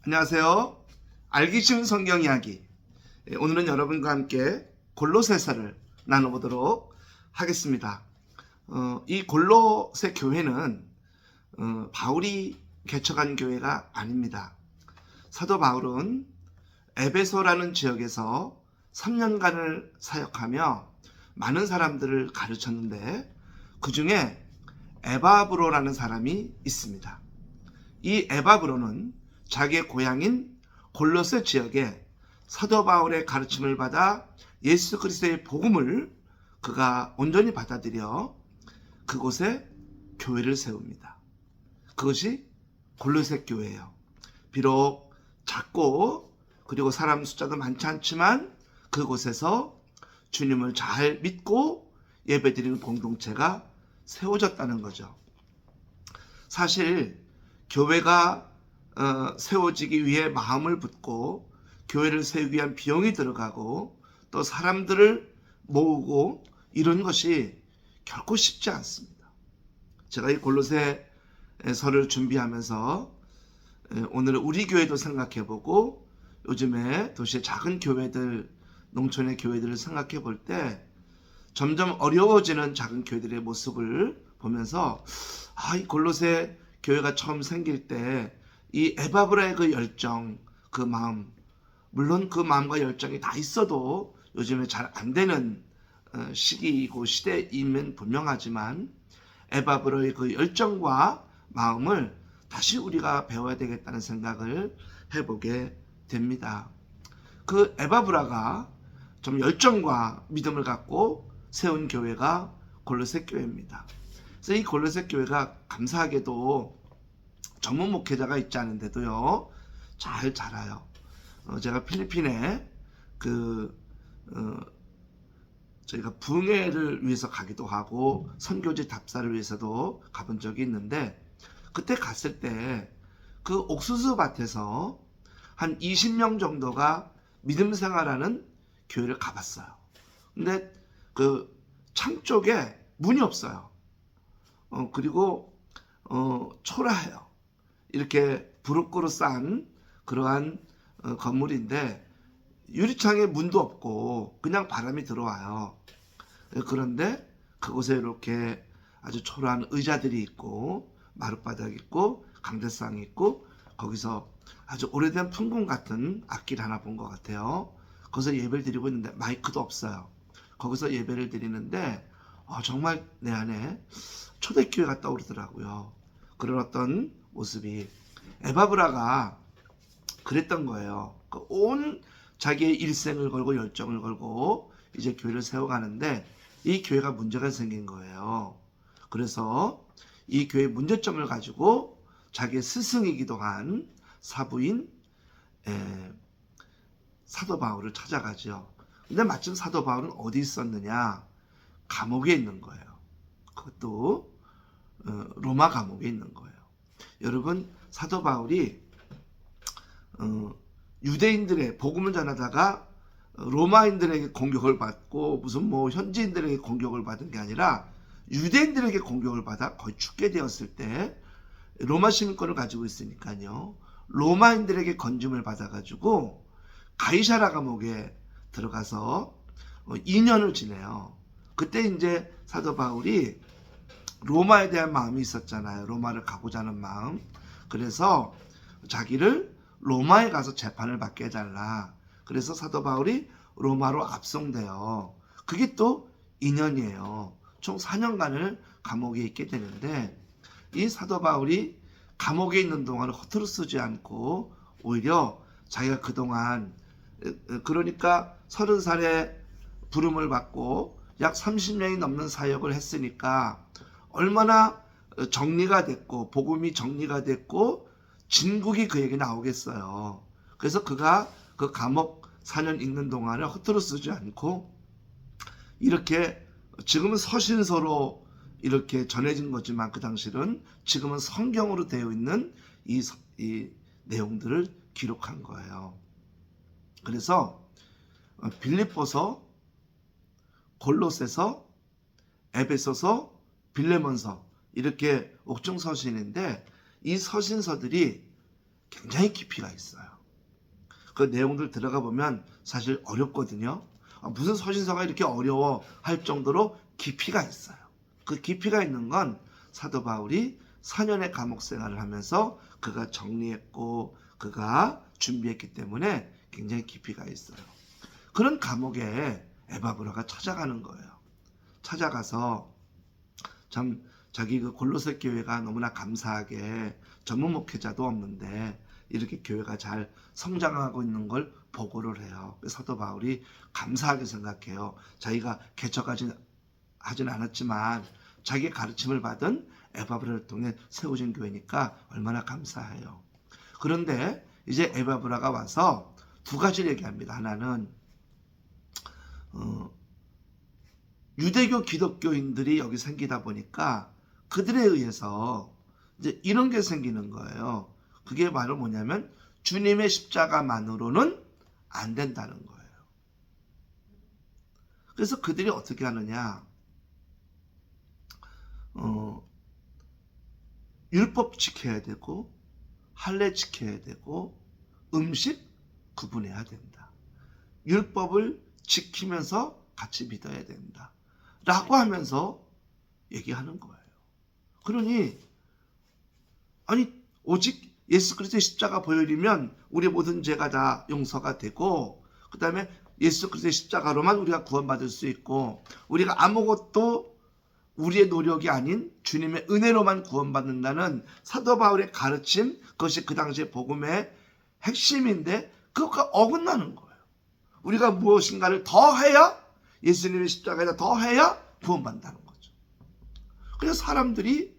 안녕하세요. 알기 쉬운 성경 이야기. 오늘은 여러분과 함께 골로새서를 나눠보도록 하겠습니다. 이 골로새 교회는 바울이 개척한 교회가 아닙니다. 사도 바울은 에베소라는 지역에서 3년간을 사역하며 많은 사람들을 가르쳤는데 그 중에 에바브로라는 사람이 있습니다. 이 에바브로는 자기의 고향인 골로새 지역에 사도 바울의 가르침을 받아 예수 그리스도의 복음을 그가 온전히 받아들여 그곳에 교회를 세웁니다. 그것이 골로새 교회예요. 비록 작고 그리고 사람 숫자도 많지 않지만 그곳에서 주님을 잘 믿고 예배드리는 공동체가 세워졌다는 거죠. 사실 교회가 세워지기 위해 마음을 붓고 교회를 세우기 위한 비용이 들어가고 또 사람들을 모으고 이런 것이 결코 쉽지 않습니다. 제가 이 골로새서를 준비하면서 오늘 우리 교회도 생각해보고 요즘에 도시의 작은 교회들, 농촌의 교회들을 생각해 볼 때 점점 어려워지는 작은 교회들의 모습을 보면서 이 골로새 교회가 처음 생길 때 이 에바브라의 그 열정, 그 마음, 물론 그 마음과 열정이 다 있어도 요즘에 잘 안 되는 시기이고 시대임은 분명하지만 에바브라의 그 열정과 마음을 다시 우리가 배워야 되겠다는 생각을 해보게 됩니다. 그 에바브라가 좀 열정과 믿음을 갖고 세운 교회가 골로새 교회입니다. 그래서 이 골로새 교회가 감사하게도 전문 목회자가 있지 않은데도요 잘 자라요. 제가 필리핀에 저희가 붕해를 위해서 가기도 하고 선교지 답사를 위해서도 가본 적이 있는데 그때 갔을 때 그 옥수수 밭에서 한 20명 정도가 믿음 생활하는 교회를 가봤어요. 근데 그 창 쪽에 문이 없어요. 그리고 초라해요. 이렇게 부르꾸로 싼 그러한 건물인데 유리창에 문도 없고 그냥 바람이 들어와요. 그런데 그곳에 이렇게 아주 초라한 의자들이 있고 마룻바닥 있고 강대상이 있고 거기서 아주 오래된 풍금 같은 악기를 하나 본 것 같아요. 거기서 예배를 드리고 있는데 마이크도 없어요. 거기서 예배를 드리는데 정말 내 안에 초대교회가 떠오르더라고요. 그런 어떤 모습이 에바브라가 그랬던 거예요. 온 자기의 일생을 걸고 열정을 걸고 이제 교회를 세워가는데 이 교회가 문제가 생긴 거예요. 그래서 이 교회의 문제점을 가지고 자기의 스승이기도 한 사부인 사도 바울을 찾아가죠. 근데 마침 사도 바울은 어디 있었느냐? 감옥에 있는 거예요. 그것도 로마 감옥에 있는 거예요. 여러분, 사도 바울이 유대인들의 복음을 전하다가 로마인들에게 공격을 받고 무슨 현지인들에게 공격을 받은 게 아니라 유대인들에게 공격을 받아 거의 죽게 되었을 때 로마 시민권을 가지고 있으니까요. 로마인들에게 건짐을 받아가지고 가이사라 감옥에 들어가서 2년을 지내요. 그때 이제 사도 바울이 로마에 대한 마음이 있었잖아요. 로마를 가고자 하는 마음. 그래서 자기를 로마에 가서 재판을 받게 해달라. 그래서 사도 바울이 로마로 압송돼요. 그게 또 2년이에요. 총 4년간을 감옥에 있게 되는데 이 사도 바울이 감옥에 있는 동안을 허투루 쓰지 않고 오히려 자기가 그동안 그러니까 30살에 부름을 받고 약 30년이 넘는 사역을 했으니까 얼마나 정리가 됐고 복음이 정리가 됐고 진국이 그에게 나오겠어요. 그래서 그가 그 감옥 4년 있는 동안을 허투루 쓰지 않고 이렇게 지금은 서신서로 이렇게 전해진 거지만 그 당시는 지금은 성경으로 되어 있는 이 내용들을 기록한 거예요. 그래서 빌립보서, 골로새서, 에베소서, 빌레몬서 이렇게 옥중 서신인데 이 서신서들이 굉장히 깊이가 있어요. 그 내용들 들어가 보면 사실 어렵거든요. 무슨 서신서가 이렇게 어려워 할 정도로 깊이가 있어요. 그 깊이가 있는 건 사도 바울이 4년의 감옥 생활을 하면서 그가 정리했고 그가 준비했기 때문에 굉장히 깊이가 있어요. 그런 감옥에 에바브라가 찾아가는 거예요. 찾아가서 참 자기 그 골로새 교회가 너무나 감사하게 전문 목회자도 없는데 이렇게 교회가 잘 성장하고 있는 걸 보고를 해요. 사도 바울이 감사하게 생각해요. 자기가 개척하진 않았지만 자기의 가르침을 받은 에바브라를 통해 세워진 교회니까 얼마나 감사해요. 그런데 이제 에바브라가 와서 두 가지를 얘기합니다. 하나는 유대교 기독교인들이 여기 생기다 보니까 그들에 의해서 이제 이런 게 생기는 거예요. 그게 바로 뭐냐면 주님의 십자가만으로는 안 된다는 거예요. 그래서 그들이 어떻게 하느냐? 율법 지켜야 되고 할례 지켜야 되고 음식 구분해야 된다. 율법을 지키면서 같이 믿어야 된다. 라고 하면서 얘기하는 거예요. 그러니 아니 오직 예수 그리스도의 십자가 보혈이면 우리의 모든 죄가 다 용서가 되고 그 다음에 예수 그리스도의 십자가로만 우리가 구원받을 수 있고 우리가 아무것도 우리의 노력이 아닌 주님의 은혜로만 구원받는다는 사도 바울의 가르침, 그것이 그 당시의 복음의 핵심인데 그것과 어긋나는 거예요. 우리가 무엇인가를 더 해야 예수님의 십자가에다 더 해야 구원받는다는 거죠. 그래서 사람들이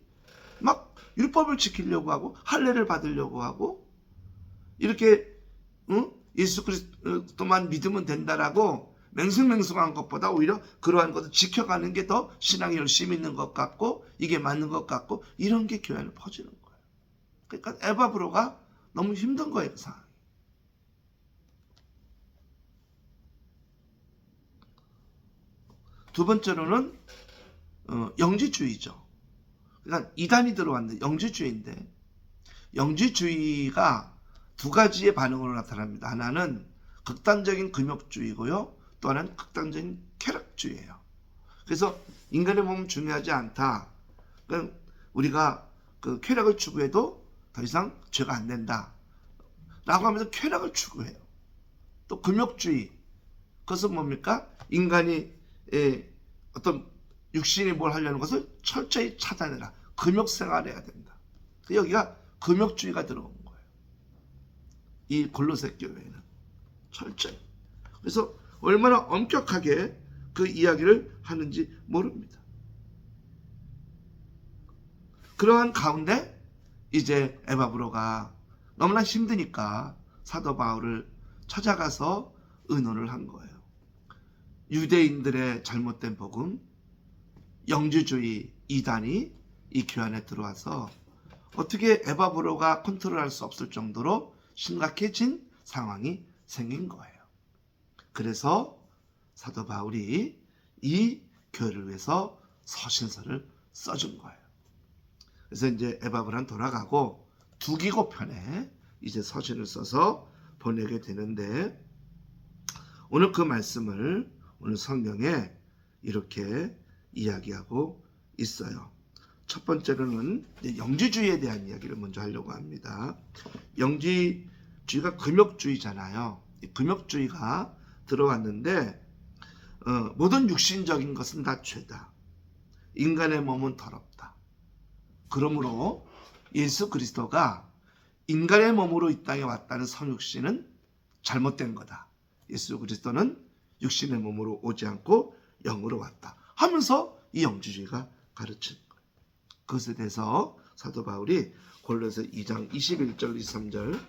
막 율법을 지키려고 하고 할례를 받으려고 하고 이렇게 예수 그리스도만 믿으면 된다라고 맹숭맹숭한 것보다 오히려 그러한 것을 지켜가는 게 더 신앙이 열심히 있는 것 같고 이게 맞는 것 같고 이런 게 교회 안에 퍼지는 거예요. 그러니까 에바브로가 너무 힘든 거예요. 그 상황이. 두 번째로는 영지주의죠. 그러니까 이단이 들어왔는데 영지주의인데 영지주의가 두 가지의 반응으로 나타납니다. 하나는 극단적인 금욕주의고요. 또 하나는 극단적인 쾌락주의예요. 그래서 인간의 몸은 중요하지 않다. 그러니까 우리가 그 쾌락을 추구해도 더 이상 죄가 안 된다. 라고 하면서 쾌락을 추구해요. 또 금욕주의. 그것은 뭡니까? 인간이 어떤 육신이 뭘 하려는 것을 철저히 차단해라. 금욕생활을 해야 된다. 여기가 금욕주의가 들어온 거예요. 이 골로새 교회에는 철저히. 그래서 얼마나 엄격하게 그 이야기를 하는지 모릅니다. 그러한 가운데 이제 에바브로가 너무나 힘드니까 사도 바울을 찾아가서 의논을 한 거예요. 유대인들의 잘못된 복음, 영지주의 이단이 이 교회 안에 들어와서 어떻게 에바브로가 컨트롤할 수 없을 정도로 심각해진 상황이 생긴 거예요. 그래서 사도 바울이 이 교회를 위해서 서신서를 써준 거예요. 그래서 이제 에바브라는 돌아가고 두기고 편에 이제 서신을 써서 보내게 되는데 오늘 그 말씀을 오늘 성경에 이렇게 이야기하고 있어요. 첫 번째로는 영지주의에 대한 이야기를 먼저 하려고 합니다. 영지주의가 금욕주의잖아요. 금욕주의가 들어왔는데 모든 육신적인 것은 다 죄다. 인간의 몸은 더럽다. 그러므로 예수 그리스도가 인간의 몸으로 이 땅에 왔다는 성육신은 잘못된 거다. 예수 그리스도는 육신의 몸으로 오지 않고 영으로 왔다 하면서 이 영지주의가 가르친 거예요. 그것에 대해서 사도 바울이 골로새 2장 21절 23절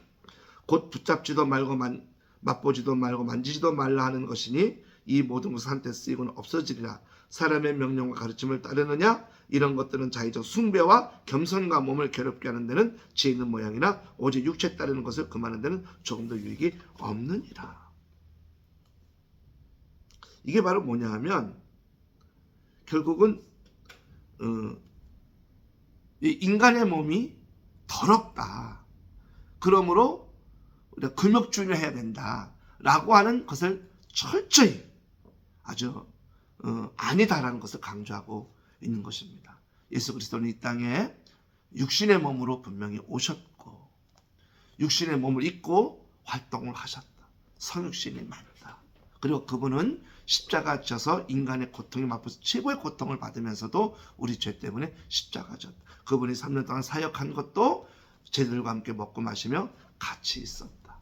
곧 붙잡지도 말고 맛보지도 말고 만지지도 말라 하는 것이니 이 모든 것은 한때 쓰이고는 없어지리라. 사람의 명령과 가르침을 따르느냐? 이런 것들은 자의적 숭배와 겸손과 몸을 괴롭게 하는 데는 지혜 있는 모양이나 오직 육체에 따르는 것을 금하는 데는 조금도 유익이 없느니라. 이게 바로 뭐냐 하면 결국은 인간의 몸이 더럽다. 그러므로 우리가 금욕주의를 해야 된다라고 하는 것을 철저히 아주 아니다라는 것을 강조하고 있는 것입니다. 예수 그리스도는 이 땅에 육신의 몸으로 분명히 오셨고 육신의 몸을 입고 활동을 하셨다. 성육신이 맞다. 그리고 그분은 십자가 져서 인간의 고통이 맛보서 최고의 고통을 받으면서도 우리 죄 때문에 십자가 졌다. 그분이 3년 동안 사역한 것도 제들과 함께 먹고 마시며 같이 있었다.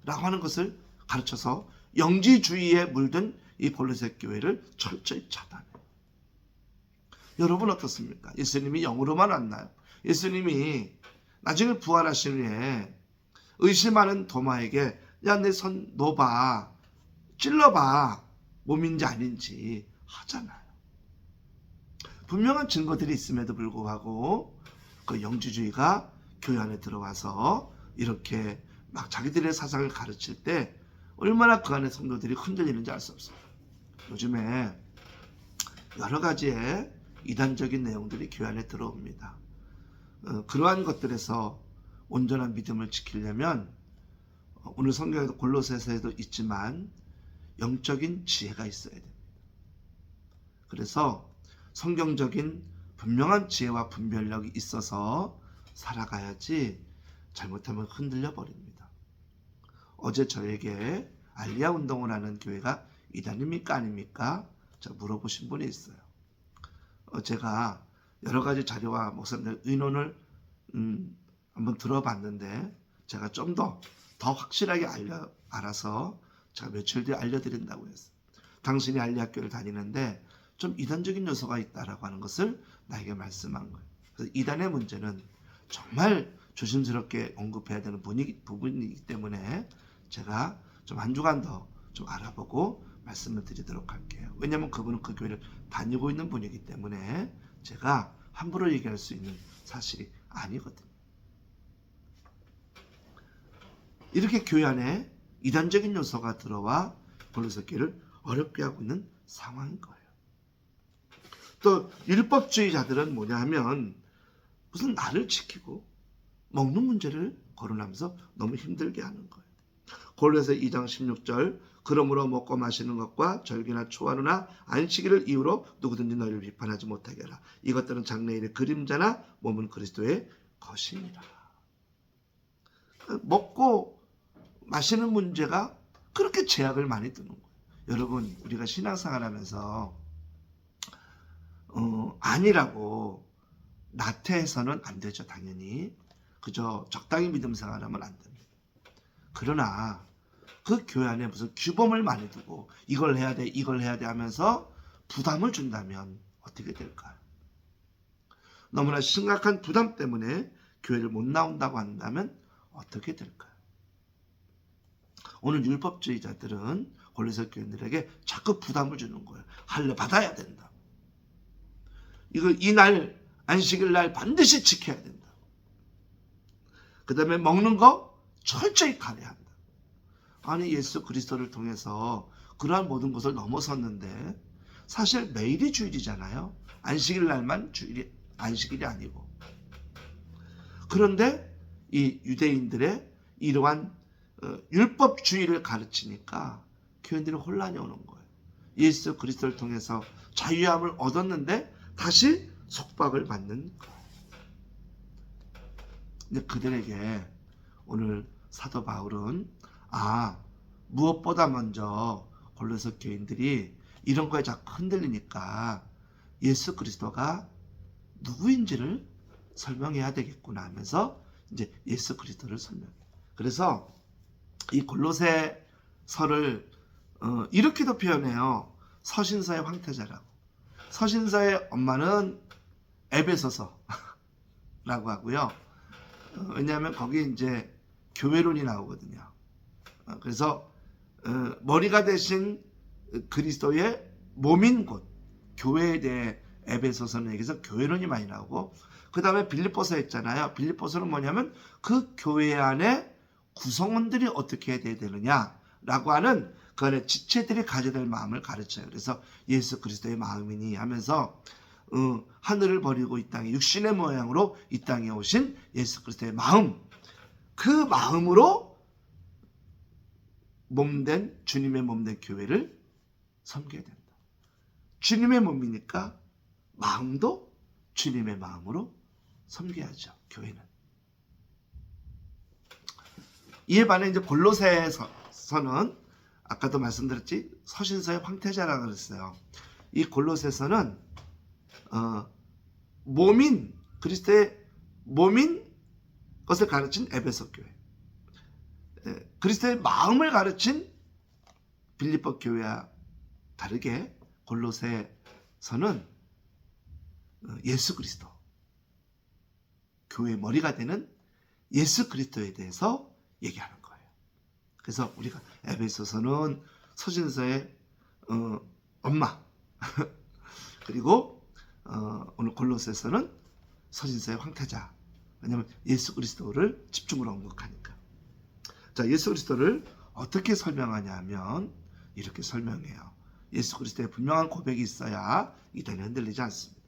라고 하는 것을 가르쳐서 영지주의에 물든 이 골로새 교회를 철저히 차단해요. 여러분 어떻습니까? 예수님이 영으로만 왔나요? 예수님이 나중에 부활하신 후에 의심하는 도마에게 야, 내 손 놓아봐, 찔러봐, 몸인지 아닌지 하잖아요. 분명한 증거들이 있음에도 불구하고 그 영지주의가 교회 안에 들어와서 이렇게 막 자기들의 사상을 가르칠 때 얼마나 그 안에 성도들이 흔들리는지 알 수 없습니다. 요즘에 여러 가지의 이단적인 내용들이 교회 안에 들어옵니다. 그러한 것들에서 온전한 믿음을 지키려면 오늘 성경에도 골로새서에도 있지만 영적인 지혜가 있어야 됩니다. 그래서 성경적인 분명한 지혜와 분별력이 있어서 살아가야지 잘못하면 흔들려 버립니다. 어제 저에게 알리아 운동을 하는 교회가 이단입니까 아닙니까? 물어보신 분이 있어요. 제가 여러 가지 자료와 목사님들 의논을 한번 들어봤는데 제가 좀 더 확실하게 알아서 제가 며칠 뒤에 알려드린다고 했어요. 당신이 알리아 학교를 다니는데 좀 이단적인 요소가 있다라고 하는 것을 나에게 말씀한 거예요. 그래서 이단의 문제는 정말 조심스럽게 언급해야 되는 부분이기 때문에 제가 좀 한 주간 더 좀 알아보고 말씀을 드리도록 할게요. 왜냐하면 그분은 그 교회를 다니고 있는 분이기 때문에 제가 함부로 얘기할 수 있는 사실이 아니거든요. 이렇게 교회 안에 이단적인 요소가 들어와 골로새 교회를 어렵게 하고 있는 상황인 거예요. 또 율법주의자들은 뭐냐 하면 무슨 날을 지키고 먹는 문제를 거론하면서 너무 힘들게 하는 거예요. 골로새 2장 16절 그러므로 먹고 마시는 것과 절기나 초하루나 안식일을 이유로 누구든지 너희를 비판하지 못하게 하라. 이것들은 장래일의 그림자나 몸은 그리스도의 것이니라. 먹고 마시는 문제가 그렇게 제약을 많이 두는 거예요. 여러분 우리가 신앙생활 하면서 아니라고 나태해서는 안 되죠. 당연히 그저 적당히 믿음 생활하면 안 됩니다. 그러나 그 교회 안에 무슨 규범을 많이 두고 이걸 해야 돼 이걸 해야 돼 하면서 부담을 준다면 어떻게 될까요? 너무나 심각한 부담 때문에 교회를 못 나온다고 한다면 어떻게 될까요? 오늘 율법주의자들은 골로새 교인들에게 자꾸 부담을 주는 거예요. 할례 받아야 된다. 이날 안식일 날 반드시 지켜야 된다. 그 다음에 먹는 거 철저히 가려한다. 아니 예수 그리스도를 통해서 그러한 모든 것을 넘어섰는데 사실 매일이 주일이잖아요. 안식일 날만 안식일이 아니고. 그런데 이 유대인들의 이러한 율법주의를 가르치니까 교인들이 혼란이 오는 거예요. 예수 그리스도를 통해서 자유함을 얻었는데 다시 속박을 받는 거예요. 근데 그들에게 오늘 사도 바울은 무엇보다 먼저 골로새 교인들이 이런 거에 자꾸 흔들리니까 예수 그리스도가 누구인지를 설명해야 되겠구나 하면서 이제 예수 그리스도를 설명해요. 그래서 이 골로새서를 이렇게도 표현해요. 서신서의 황태자라고. 서신서의 엄마는 에베소서라고 하고요. 왜냐하면 거기 이제 교회론이 나오거든요. 그래서 머리가 되신 그리스도의 몸인 곳 교회에 대해 에베소서는 여기서 교회론이 많이 나오고 그 다음에 빌립보서 있잖아요. 빌립보서는 뭐냐면 그 교회 안에 구성원들이 어떻게 해야 되느냐라고 하는 그 안에 지체들이 가져야 될 마음을 가르쳐요. 그래서 예수 그리스도의 마음이니 하면서 하늘을 버리고 이 땅에 육신의 모양으로 이 땅에 오신 예수 그리스도의 마음, 그 마음으로 몸된 주님의 몸된 교회를 섬겨야 된다. 주님의 몸이니까 마음도 주님의 마음으로 섬겨야죠. 교회는. 이에 반해 이제 골로새서는 아까도 말씀드렸지 서신서의 황태자라고 그랬어요. 이 골로새서는 몸인 그리스도의 몸인 것을 가르친 에베소 교회, 그리스도의 마음을 가르친 빌립보 교회와 다르게 골로새서는 예수 그리스도, 교회의 머리가 되는 예수 그리스도에 대해서 얘기하는 거예요. 그래서 우리가 에베소서는 서신서의 엄마 그리고 오늘 골로새서는 서신서의 황태자. 왜냐하면 예수 그리스도를 집중으로 언급하니까. 자, 예수 그리스도를 어떻게 설명하냐 하면 이렇게 설명해요. 예수 그리스도의 분명한 고백이 있어야 이단이 흔들리지 않습니다.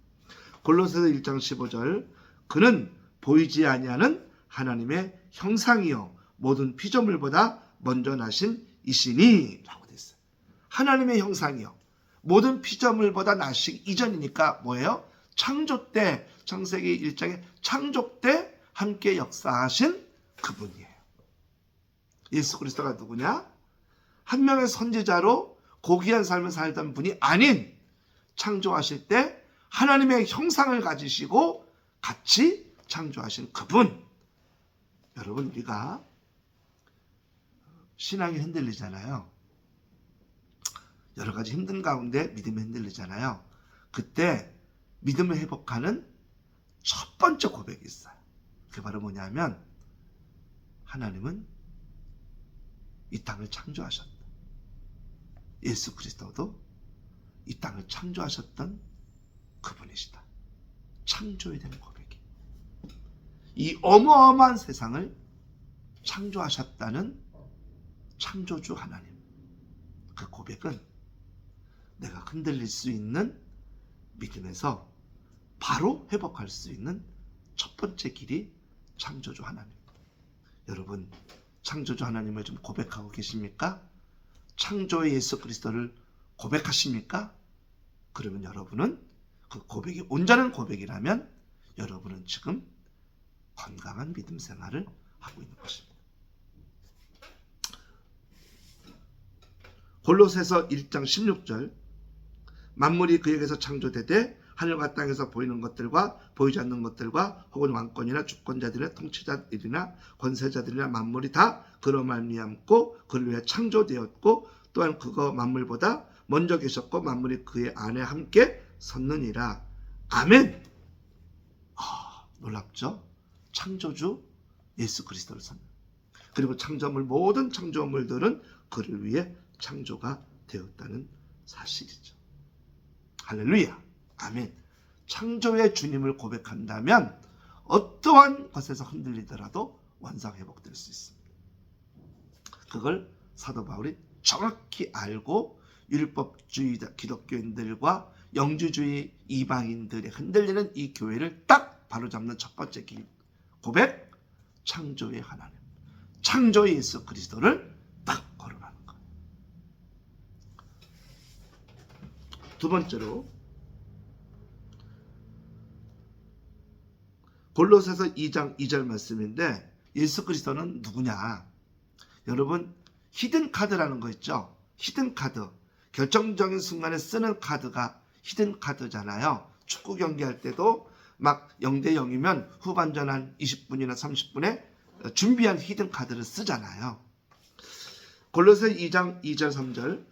골로새서 1장 15절 그는 보이지 아니하는 하나님의 형상이요 모든 피조물보다 먼저 나신 이시니 라고 되어 있어요. 하나님의 형상이요 모든 피조물보다 나시기 이전이니까 뭐예요? 창조 때, 창세기 1장에 창조 때 함께 역사하신 그분이에요. 예수 그리스도가 누구냐? 한 명의 선지자로 고귀한 삶을 살던 분이 아닌 창조하실 때 하나님의 형상을 가지시고 같이 창조하신 그분. 여러분, 우리가 신앙이 흔들리잖아요. 여러 가지 힘든 가운데 믿음이 흔들리잖아요. 그때 믿음을 회복하는 첫 번째 고백이 있어요. 그게 바로 뭐냐면 하나님은 이 땅을 창조하셨다. 예수 그리스도도 이 땅을 창조하셨던 그분이시다. 창조에 대한 고백이. 이 어마어마한 세상을 창조하셨다는 창조주 하나님. 그 고백은 내가 흔들릴 수 있는 믿음에서 바로 회복할 수 있는 첫 번째 길이 창조주 하나님. 여러분, 창조주 하나님을 좀 고백하고 계십니까? 창조의 예수 그리스도를 고백하십니까? 그러면 여러분은 그 고백이 온전한 고백이라면 여러분은 지금 건강한 믿음 생활을 하고 있는 것입니다. 골로새서 1장 16절 만물이 그에게서 창조되되 하늘과 땅에서 보이는 것들과 보이지 않는 것들과 혹은 왕권이나 주권자들이나 통치자들이나 권세자들이나 만물이 다 그로 말미암고 그를 위해 창조되었고 또한 그거 만물보다 먼저 계셨고 만물이 그의 안에 함께 섰느니라. 아멘. 놀랍죠? 창조주 예수 그리스도를 선. 그리고 창조물 모든 창조물들은 그를 위해 창조가 되었다는 사실이죠. 할렐루야. 아멘. 창조의 주님을 고백한다면 어떠한 것에서 흔들리더라도 완상 회복될 수 있습니다. 그걸 사도 바울이 정확히 알고 율법주의 기독교인들과 영주주의 이방인들의 흔들리는 이 교회를 딱 바로잡는 첫 번째 고백, 창조의 하나님, 창조의 예수 그리스도를 딱 거론하는 거예요. 두 번째로 골로새서 2장 2절 말씀인데 예수 그리스도는 누구냐? 여러분, 히든 카드라는 거 있죠? 히든 카드. 결정적인 순간에 쓰는 카드가 히든 카드잖아요. 축구 경기할 때도 막 0대 0이면 후반전 한 20분이나 30분에 준비한 히든 카드를 쓰잖아요. 골로새 2장 2절 3절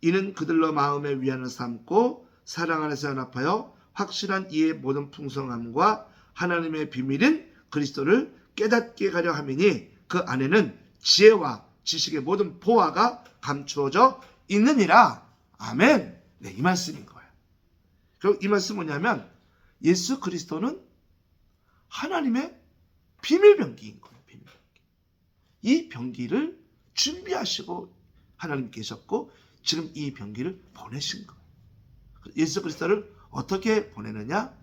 이는 그들로 마음의 위안을 삼고 사랑 안에서 연합하여 확실한 이해의 모든 풍성함과 하나님의 비밀인 그리스도를 깨닫게 하려 함이니 그 안에는 지혜와 지식의 모든 보화가 감추어져 있느니라. 아멘. 네, 이 말씀인 거예요. 그리고 이 말씀 뭐냐면 예수 그리스도는 하나님의 비밀 병기인 거예요. 비밀 병기. 이 병기를 준비하시고 하나님 계셨고 지금 이 병기를 보내신 거예요. 예수 그리스도를 어떻게 보내느냐?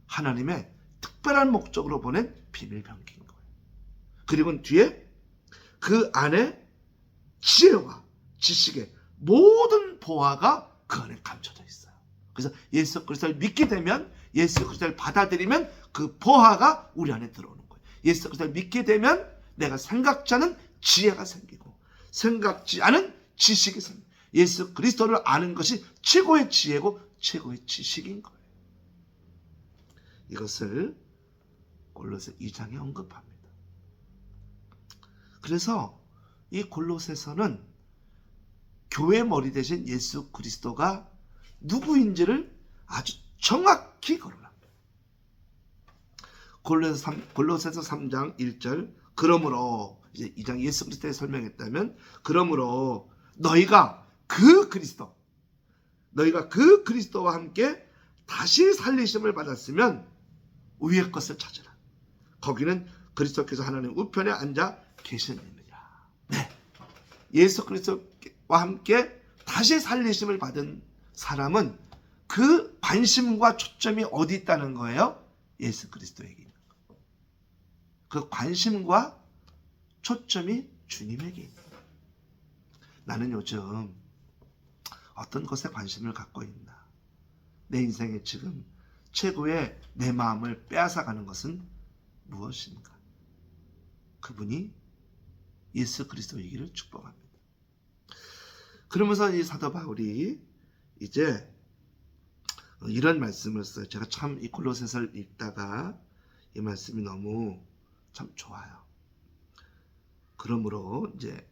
하나님의 특별한 목적으로 보낸 비밀 병기인 거예요. 그리고 뒤에 그 안에 지혜와 지식의 모든 보화가 그 안에 감춰져 있어요. 그래서 예수 그리스도를 믿게 되면, 예수 그리스도를 받아들이면 그 보화가 우리 안에 들어오는 거예요. 예수 그리스도를 믿게 되면 내가 생각지 않은 지혜가 생기고 생각지 않은 지식이 생기고, 예수 그리스도를 아는 것이 최고의 지혜고 최고의 지식인 거예요. 이것을 골로새 2장에 언급합니다. 그래서 이 골로새서는 교회 머리 대신 예수 그리스도가 누구인지를 아주 정확히 거론합니다. 골로새서 3장 1절, 그러므로 이제 2장 예수 그리스도에 설명했다면, 그러므로 너희가 그 그리스도와 함께 다시 살리심을 받았으면 위의 것을 찾으라. 거기는 그리스도께서 하나님 우편에 앉아 계시느니라. 네, 예수 그리스도와 함께 다시 살리심을 받은 사람은 그 관심과 초점이 어디 있다는 거예요? 예수 그리스도에게 있는 거예요. 그 관심과 초점이 주님에게 있는 거예요. 나는 요즘 어떤 것에 관심을 갖고 있나? 내 인생에 지금 최고의 내 마음을 빼앗아가는 것은 무엇인가? 그분이 예수 그리스도이기를 축복합니다. 그러면서 이 사도 바울이 이제 이런 말씀을 써요. 제가 참 이 골로새서를 읽다가 이 말씀이 너무 참 좋아요. 그러므로 이제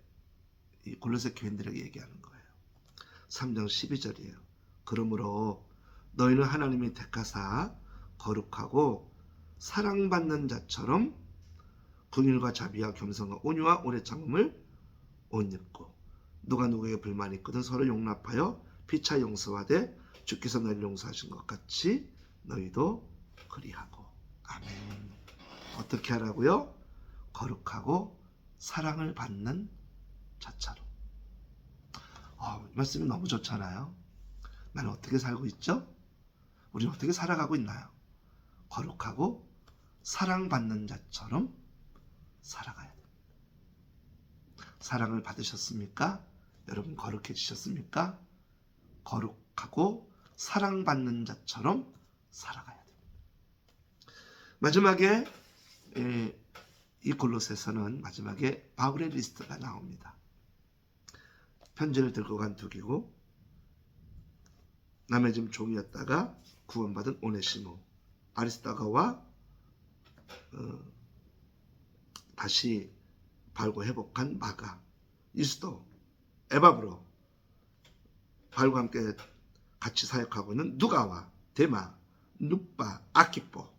이 골로새 교인들에게 얘기하는 거예요. 3장 12절이에요. 그러므로 너희는 하나님이 택하사 거룩하고 사랑받는 자처럼 긍휼과 자비와 겸손과 온유와 오래 참음을 옷 입고, 누가 누구에게 불만이 있거든 서로 용납하여 피차 용서하되 주께서 너희를 용서하신 것 같이 너희도 그리하고. 아멘. 어떻게 하라고요? 거룩하고 사랑을 받는 자처럼. 이 말씀이 너무 좋잖아요. 나는 어떻게 살고 있죠? 우리는 어떻게 살아가고 있나요? 거룩하고 사랑받는 자처럼 살아가야 됩니다. 사랑을 받으셨습니까? 여러분 거룩해지셨습니까? 거룩하고 사랑받는 자처럼 살아가야 됩니다. 마지막에 이 골로새서는 마지막에 바울의 리스트가 나옵니다. 편지를 들고 간 둑이고 남의 집 종이었다가 구원받은 오네시모, 아리스다가와 다시 바울과 회복한 마가, 유스도, 에바브로, 바울과 함께 같이 사역하고 있는 누가와 데마, 누빠, 아키포,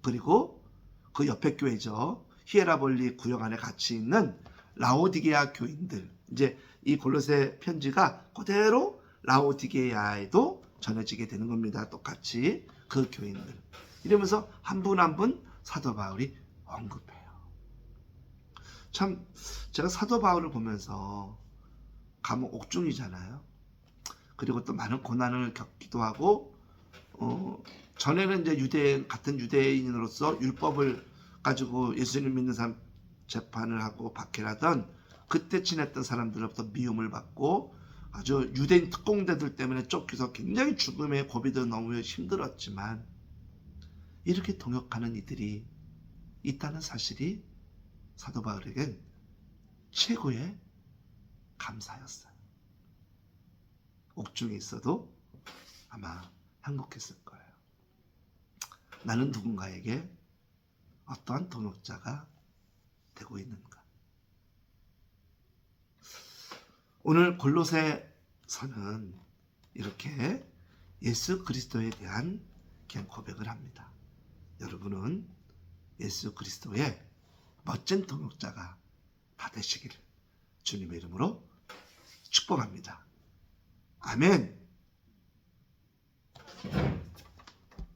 그리고 그 옆에 교회죠. 히에라볼리 구역 안에 같이 있는 라오디게아 교인들. 이제 이 골로새 편지가 그대로 라오디게아에도 전해지게 되는 겁니다. 똑같이 그 교인들. 이러면서 한 분 한 분 사도 바울이 언급해요. 참 제가 사도 바울을 보면서 감옥 옥중이잖아요. 그리고 또 많은 고난을 겪기도 하고, 전에는 이제 같은 유대인으로서 율법을 가지고 예수님을 믿는 사람 재판을 하고 박해하던, 그때 지냈던 사람들로부터 미움을 받고 아주 유대인 특공대들 때문에 쫓겨서 굉장히 죽음의 고비도 너무 힘들었지만, 이렇게 동역하는 이들이 있다는 사실이 사도 바울에겐 최고의 감사였어요. 옥중에 있어도 아마 행복했을 거예요. 나는 누군가에게 어떠한 동역자가 되고 있는가? 오늘 골로새서는 이렇게 예수 그리스도에 대한 그냥 고백을 합니다. 여러분은 예수 그리스도의 멋진 동역자가 다 되시기를 주님의 이름으로 축복합니다. 아멘.